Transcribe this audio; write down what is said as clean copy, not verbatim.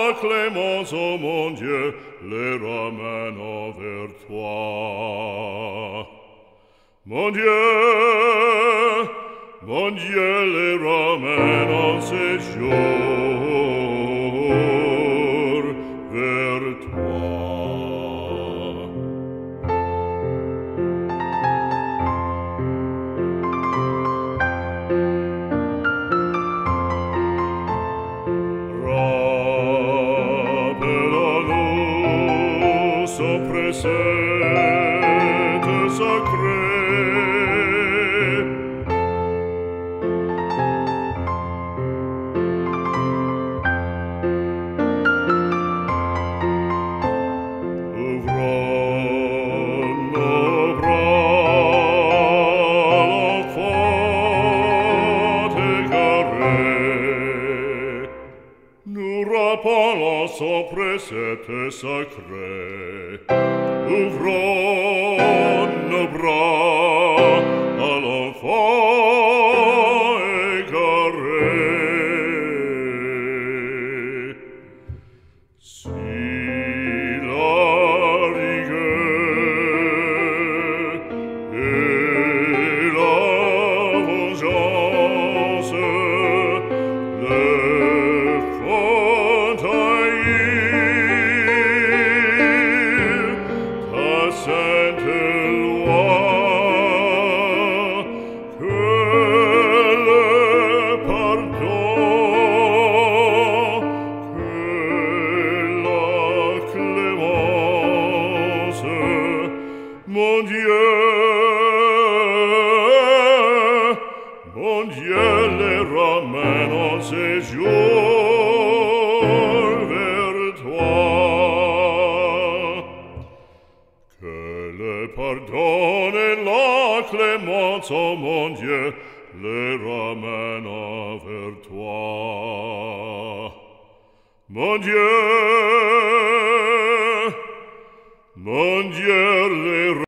la clémence, ô mon Dieu, les ramène vers toi. Mon Dieu, les ramène en séjour vers toi. Rappelle-nous son précepte sacré. Rappelons son précepte sacré. Ouvrons nos bras à l'enfant égaré. Si la rigueur et la vengeance sainte loi, que le pardon, que la clémence, mon Dieu, les ramène en séjour vers toi. Pardonne la clémence, ô mon Dieu, les ramène vers toi. Mon Dieu,